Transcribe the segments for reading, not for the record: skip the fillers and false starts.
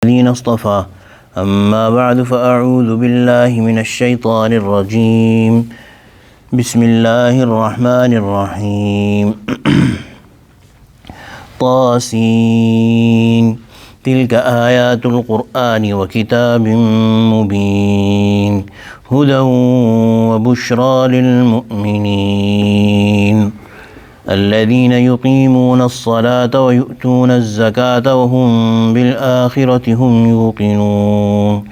الذين اصطفى أما بعد فأعوذ بالله من الشيطان الرجيم بسم الله الرحمن الرحيم طاسين تلك آيات القرآن وكتاب مبين هدى وبشرى للمؤمنين الذين يقيمون الصلاة ويؤتون الزكاة وهم بالآخرة هم يوقنون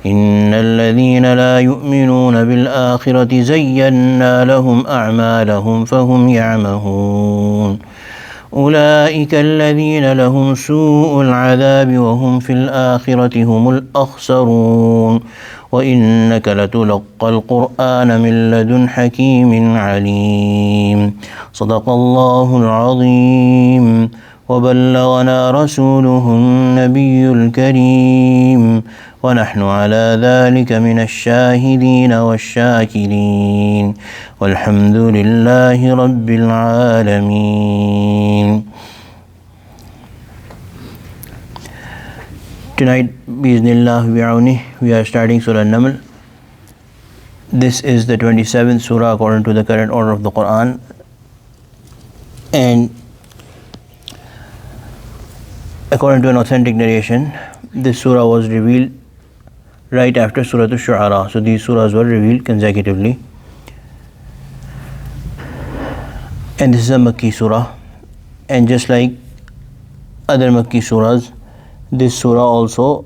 إن الذين لا يؤمنون بالآخرة زينا لهم أعمالهم فهم يعمهون أولئك الذين لهم سوء العذاب وهم في الآخرة هم الأخسرون وإنك لتلقى القرآن من لدن حكيم عليم صدق الله العظيم وبلغنا رسوله النبي الكريم ونحن على ذلك من الشاهدين والشاكرين والحمد لله رب العالمين. Tonight, bi'idhnillah bi'awnih, we are starting Surah Naml. This is the 27th surah according to the current order of the Quran, and according to an authentic narration, this surah was revealed right after Surah Al-Shu'ara. So these surahs were revealed consecutively. And this is a Makki surah. And just like other Makki surahs, this surah also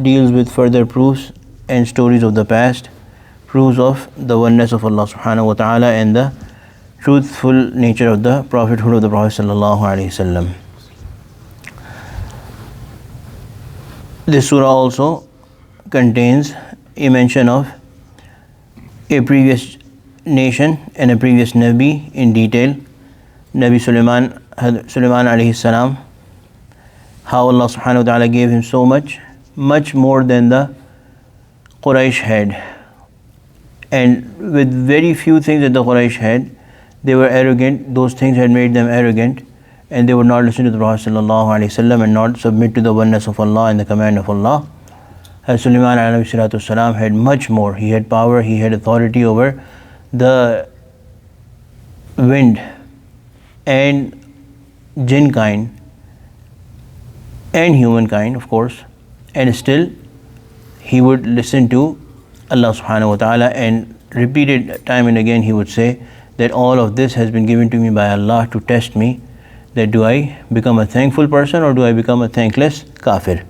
deals with further proofs and stories of the past, proofs of the oneness of Allah subhanahu wa ta'ala and the truthful nature of the prophethood of the Prophet sallallahu alaihi wasallam. This surah also contains a mention of a previous nation and a previous Nabi in detail, Nabi Sulaiman alayhi salam, how Allah subhanahu wa ta'ala gave him so much more than the Quraysh had. And with very few things that the Quraysh had, they were arrogant. Those things had made them arrogant, and they would not listen to the Prophet sallallahu alaihi wasallam and not submit to the oneness of Allah and the command of Allah. As Sulaiman alayhi salatu wasalam had much more. He had power, he had authority over the wind and jinn kind and humankind, of course, and still he would listen to Allah subhanahu wa ta'ala, and repeated time and again he would say that all of this has been given to me by Allah to test me, that do I become a thankful person or do I become a thankless kafir.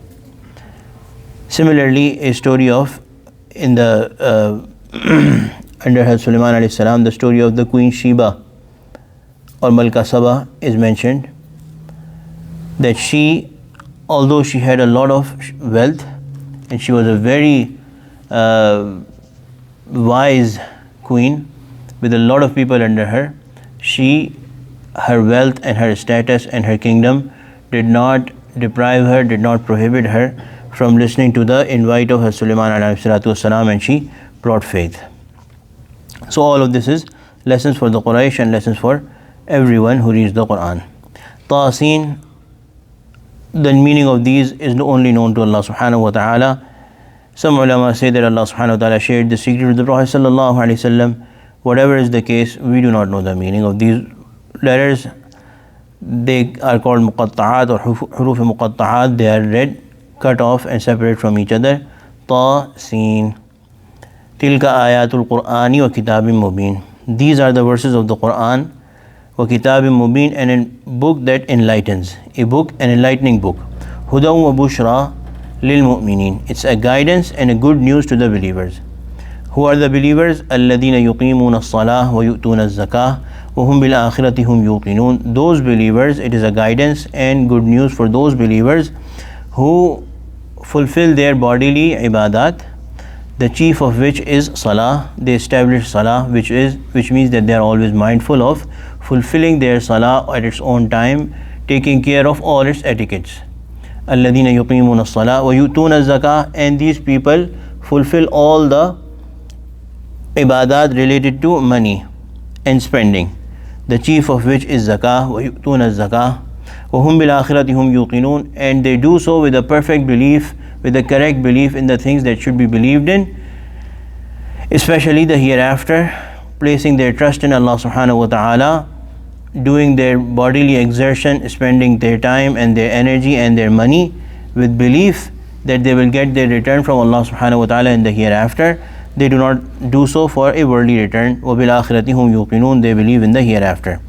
Similarly, a story of in the under Hazrat Sulaiman alayhi salam, the story of the Queen Sheba or Malka Saba is mentioned, that she, although she had a lot of wealth and she was a very wise queen with a lot of people under her, her wealth and her status and her kingdom did not deprive her, did not prohibit her from listening to the invite of Hazrat Sulaiman alayhi salatu wasalam, and she brought faith. So all of this is lessons for the Quraysh and lessons for everyone who reads the Quran. Tasin, the meaning of these is only known to Allah subhanahu wa ta'ala. Some ulama say that Allah subhanahu wa ta'ala shared the secret with the Prophet sallallahu alaihi wasallam. Whatever is the case, we do not know the meaning of these letters. They are called muqatta'at or huruf muqatta'at. They are read, cut off and separate from each other. Ta-sin. Tilka ayatul Qur'ani wa kitabim mubin. These are the verses of the Quran. Wa kitabim mubin, and a book that enlightens. A book, an enlightening book. Hudaw wa bushra lil mu'minin. It's a guidance and a good news to the believers. Who are the believers? Alladhina yuqimuna as-salah wa yu'tuna az-zakah wa hum bil akhirati hum yuqinun. Those believers, it is a guidance and good news for those believers who fulfill their bodily ibadat, the chief of which is salah. They establish salah, which means that they are always mindful of fulfilling their salah at its own time, taking care of all its etiquettes. Alladhina yuqimuna as-salah wa yu'tuna az-zakah, and these people fulfill all the ibadat related to money and spending, the chief of which is zakah. wa yu'tuna az-zakah وَهُمْ بِالْآخِرَةِ هُمْ يُوقِنُونَ, and they do so with a perfect belief, with a correct belief in the things that should be believed in, especially the hereafter, placing their trust in Allah subhanahu wa ta'ala, doing their bodily exertion, spending their time and their energy and their money with belief that they will get their return from Allah subhanahu wa ta'ala in the hereafter. They do not do so for a worldly return. وَبِالْآخِرَةِ هُمْ يُوقِنُونَ, they believe in the hereafter.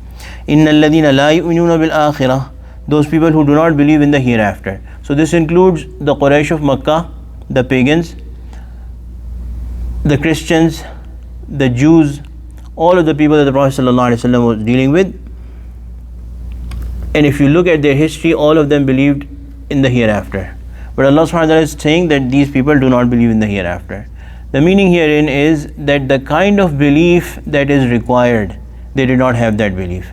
إِنَّ الَّذِينَ لَا يُؤْمِنُونَ بِالْآخِرَةِ, those people who do not believe in the hereafter. So this includes the Quraysh of Makkah, the pagans, the Christians, the Jews, all of the people that the Prophet ﷺ was dealing with. And if you look at their history, all of them believed in the hereafter. But Allah subhanahu wa ta'ala is saying that these people do not believe in the hereafter. The meaning herein is that the kind of belief that is required, they did not have that belief.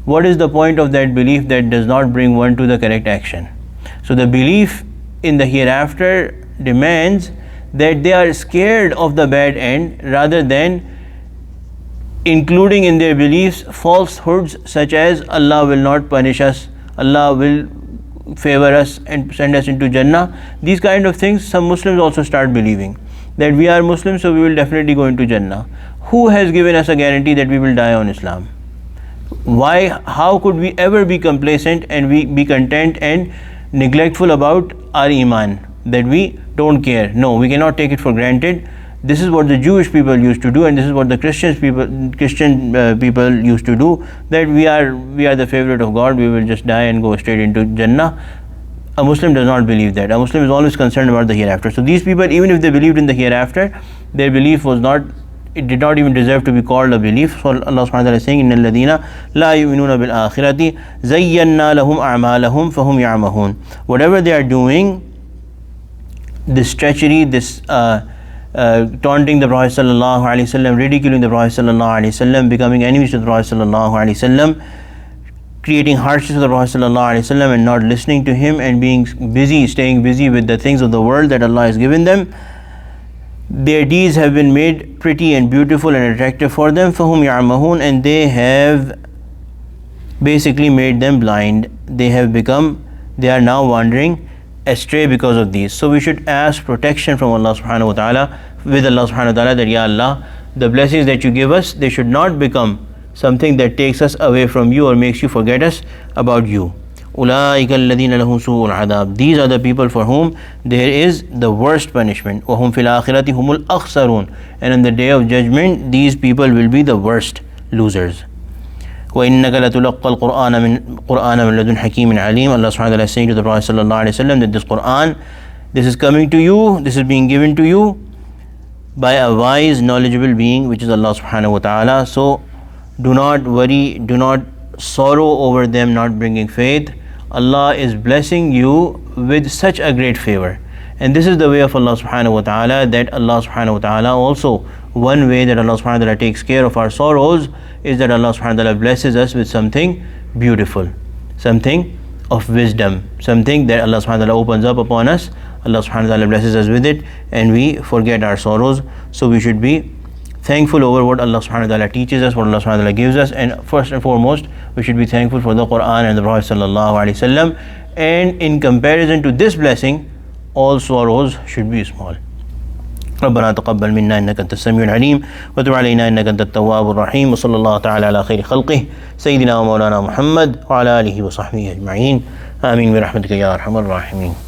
What is the point of that belief that does not bring one to the correct action? So the belief in the hereafter demands that they are scared of the bad end, rather than including in their beliefs falsehoods such as Allah will not punish us, Allah will favor us and send us into Jannah. These kind of things some Muslims also start believing, that we are Muslims so we will definitely go into Jannah. Who has given us a guarantee that we will die on Islam? Why? How could we ever be complacent and we be content and neglectful about our iman, that we don't care? No, we cannot take it for granted. This is what the Jewish people used to do, and this is what the Christian people used to do, that we are the favorite of God, we will just die and go straight into Jannah. A Muslim does not believe that. A Muslim is always concerned about the hereafter. So these people, even if they believed in the hereafter, their belief was not, it did not even deserve to be called a belief. So Allah subhanahu wa ta'ala is saying, إِنَّ الَّذِينَ لَا يُؤْمِنُونَ بِالْآخِرَةِ زَيَّنَّا لَهُمْ أَعْمَالَهُمْ فَهُمْ يَعْمَهُونَ. Whatever they are doing, this treachery, this taunting the Prophet sallallahu alaihi wasallam, ridiculing the Prophet sallallahu alaihi wasallam, becoming enemies to the Prophet sallallahu alaihi wasallam, creating hardships to the Prophet sallallahu alaihi wasallam and not listening to him, and being busy, staying busy with the things of the world that Allah has given them, their deeds have been made pretty and beautiful and attractive for them. فَهُمْ يَعْمَهُونَ, and they have basically made them blind. They are now wandering astray because of these. So we should ask protection from Allah subhanahu wa ta'ala, with Allah subhanahu wa ta'ala, that Ya Allah, the blessings that you give us, they should not become something that takes us away from you or makes you forget us about you. أُولَٰئِكَ الَّذِينَ لَهُمْ سُوءُ الْعَذَابِ, these are the people for whom there is the worst punishment. وَهُمْ فِي الْآخِرَةِ هُمُ الْأَخْسَرُونَ, and on the day of judgment these people will be the worst losers. وَإِنَّكَ لَتُلَقَّى الْقُرْآنَ مِنْ لَدُنْ حَكِيمٍ عَلِيمٍ. Allah subhanahu wa ta'ala is saying to the Prophet sallallahu alaihi wasallam that this Qur'an, this is coming to you, this is being given to you by a wise, knowledgeable being, which is Allah subhanahu wa ta'ala. So do not worry, do not sorrow over them not bringing faith. Allah is blessing you with such a great favor, and this is the way of Allah subhanahu wa ta'ala, that Allah subhanahu wa ta'ala also, one way that Allah subhanahu wa ta'ala takes care of our sorrows is that Allah subhanahu wa ta'ala blesses us with something beautiful, something of wisdom, something that Allah subhanahu wa ta'ala opens up upon us. Allah subhanahu wa ta'ala blesses us with it and we forget our sorrows. So we should be thankful over what Allah subhanahu wa ta'ala teaches us, what Allah subhanahu wa ta'ala gives us, and first and foremost we should be thankful for the Quran and the Prophet sallallahu alaihi wasallam. And in comparison to this blessing, all sorrows should be small. ربنا تقبل منا إنك أنت السميع العليم وتب علينا إنك أنت التواب الرحيم وصلى الله تعالى على خير خلقه سيدنا ومولانا محمد وعلى آله وصحبه أجمعين آمين برحمتك يا أرحم الراحمين.